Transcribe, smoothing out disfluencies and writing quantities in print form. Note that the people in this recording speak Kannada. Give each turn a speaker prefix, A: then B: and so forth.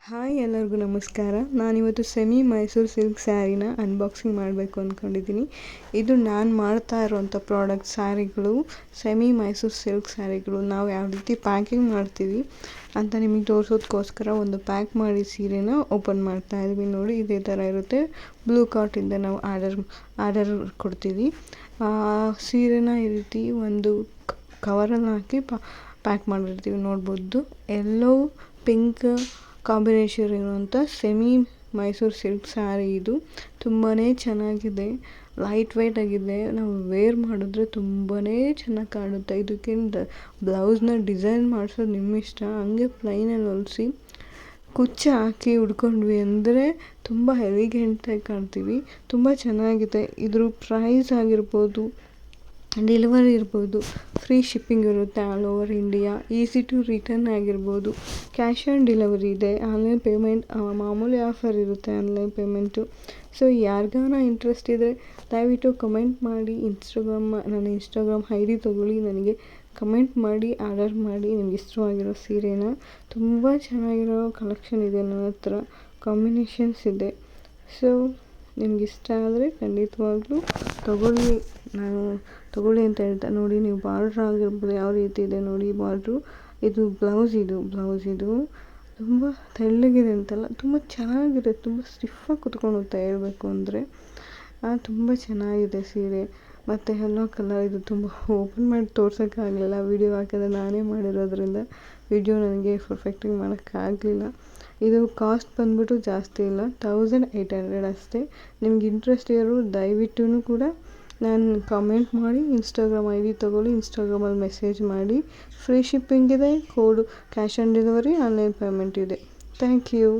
A: ಹಾಯ್ ಎಲ್ಲರಿಗೂ ನಮಸ್ಕಾರ. ನಾನಿವತ್ತು ಸೆಮಿ ಮೈಸೂರು ಸಿಲ್ಕ್ ಸ್ಯಾರಿನ ಅನ್ಬಾಕ್ಸಿಂಗ್ ಮಾಡಬೇಕು ಅಂದ್ಕೊಂಡಿದ್ದೀನಿ. ಇದು ನಾನು ಮಾಡ್ತಾ ಇರೋವಂಥ ಪ್ರಾಡಕ್ಟ್ ಸ್ಯಾರಿಗಳು, ಸೆಮಿ ಮೈಸೂರು ಸಿಲ್ಕ್ ಸ್ಯಾರಿಗಳು. ನಾವು ಯಾವ ರೀತಿ ಪ್ಯಾಕಿಂಗ್ ಮಾಡ್ತೀವಿ ಅಂತ ನಿಮಗೆ ತೋರಿಸೋದಕ್ಕೋಸ್ಕರ ಒಂದು ಪ್ಯಾಕ್ ಮಾಡಿ ಸೀರೆನ ಓಪನ್ ಮಾಡ್ತಾ ಇದ್ವಿ. ನೋಡಿ, ಇದೇ ಥರ ಇರುತ್ತೆ. ಬ್ಲೂ ಕಾರ್ಟಿಂದ ನಾವು ಆರ್ಡರ್ ಕೊಡ್ತೀವಿ. ಸೀರೆನ ಈ ರೀತಿ ಒಂದು ಕವರಲ್ಲಿ ಹಾಕಿ ಪ್ಯಾಕ್ ಮಾಡಿರ್ತೀವಿ. ನೋಡ್ಬೋದು, ಎಲ್ಲೋ ಪಿಂಕ್ ಕಾಂಬಿನೇಷನ್ ಇರುವಂಥ ಸೆಮಿ ಮೈಸೂರು ಸಿಲ್ಕ್ ಸ್ಯಾರಿ. ಇದು ತುಂಬಾ ಚೆನ್ನಾಗಿದೆ, ಲೈಟ್ ವೆಯ್ಟ್ ಆಗಿದೆ. ನಾವು ವೇರ್ ಮಾಡಿದ್ರೆ ತುಂಬಾ ಚೆನ್ನಾಗಿ ಕಾಣುತ್ತೆ. ಇದಕ್ಕಿಂತ ಬ್ಲೌಸ್ನ ಡಿಸೈನ್ ಮಾಡಿಸೋದು ನಿಮ್ಮ ಇಷ್ಟ. ಹಂಗೆ ಪ್ಲೈನಲ್ಲಿ ಹೊಲಿಸಿ ಕುಚ್ಚು ಹಾಕಿ ಉಡ್ಕೊಂಡ್ವಿ ಅಂದರೆ ತುಂಬ ಎಲಿಗೆಂಟಾಗಿ ಕಾಣ್ತೀವಿ. ತುಂಬ ಚೆನ್ನಾಗಿದೆ. ಇದ್ರ ಪ್ರೈಸ್ ಆಗಿರ್ಬೋದು, ಡೆಲಿವರಿ ಇರ್ಬೋದು, ಫ್ರೀ ಶಿಪ್ಪಿಂಗ್ ಇರುತ್ತೆ all over India. Easy to return ಆಗಿರ್ಬೋದು, ಕ್ಯಾಶ್ ಆನ್ ಡೆಲಿವರಿ ಇದೆ. ಆನ್ಲೈನ್ ಪೇಮೆಂಟ್ ಮಾಮೂಲಿ ಆಫರ್ ಇರುತ್ತೆ, ಆನ್ಲೈನ್ ಪೇಮೆಂಟು. ಸೊ ಯಾರಿಗಾನ ಇಂಟ್ರೆಸ್ಟ್ ಇದ್ದರೆ ದಯವಿಟ್ಟು ಕಮೆಂಟ್ ಮಾಡಿ. ನನ್ನ ಇನ್ಸ್ಟಾಗ್ರಾಮ್ ಐ ಡಿ ತೊಗೊಳ್ಳಿ, ನನಗೆ ಕಮೆಂಟ್ ಮಾಡಿ ಆರ್ಡರ್ ಮಾಡಿ ನಿಮ್ಗೆ ಇಷ್ಟವಾಗಿರೋ ಸೀರೆನ. ತುಂಬ ಚೆನ್ನಾಗಿರೋ ಕಲೆಕ್ಷನ್ ಇದೆ ನನ್ನ ಹತ್ರ, ಕಾಂಬಿನೇಷನ್ಸ್ ಇದೆ. ಸೊ ನಿಮ್ಗೆ ಇಷ್ಟ ಆದರೆ ಖಂಡಿತವಾಗ್ಲೂ ನಾನು ತೊಗೊಳ್ಳಿ ಅಂತ ಹೇಳ್ತಾ. ನೋಡಿ, ನೀವು ಬಾರ್ಡ್ರ್ ಆಗಿರ್ಬೋದು ಯಾವ ರೀತಿ ಇದೆ ನೋಡಿ ಬಾರ್ಡ್ರು. ಇದು ಬ್ಲೌಸ್ ಇದು ತುಂಬ ತೆಳ್ಳಗಿದೆ ಅಂತಲ್ಲ, ತುಂಬ ಚೆನ್ನಾಗಿದೆ. ತುಂಬ ಸ್ಟಿಫಾಗಿ ಕುತ್ಕೊಳ್ಳುತ್ತೆ ಹೇಳ್ಬೇಕು ಅಂದರೆ. ತುಂಬ ಚೆನ್ನಾಗಿದೆ ಸೀರೆ. ಮತ್ತು ಎಲ್ಲೋ ಕಲರ್. ಇದು ತುಂಬ ಓಪನ್ ಮಾಡಿ ತೋರ್ಸೋಕ್ಕಾಗಲಿಲ್ಲ, ವೀಡಿಯೋ ಹಾಕಿದ್ರೆ ನಾನೇ ಮಾಡಿರೋದ್ರಿಂದ ವಿಡಿಯೋ ನನಗೆ ಪರ್ಫೆಕ್ಟಾಗಿ ಮಾಡೋಕ್ಕಾಗಲಿಲ್ಲ. ಇದು ಕಾಸ್ಟ್ ಬಂದ್ಬಿಟ್ಟು ಜಾಸ್ತಿ ಇಲ್ಲ, 1800 ಅಷ್ಟೇ. ನಿಮ್ಗೆ ಇಂಟ್ರೆಸ್ಟ್ ಇರೋರು ದಯವಿಟ್ಟು ಕೂಡ ನಾನು ಕಮೆಂಟ್ ಮಾಡಿ ಇನ್ಸ್ಟಾಗ್ರಾಮ್ ಐ ಡಿ ತೊಗೊಳ್ಳಿ, ಇನ್ಸ್ಟಾಗ್ರಾಮಲ್ಲಿ ಮೆಸೇಜ್ ಮಾಡಿ. ಫ್ರೀ ಶಿಪ್ಪಿಂಗ್ ಇದೆ, ಕೋಡು cash on delivery, online payment ಇದೆ. Thank you.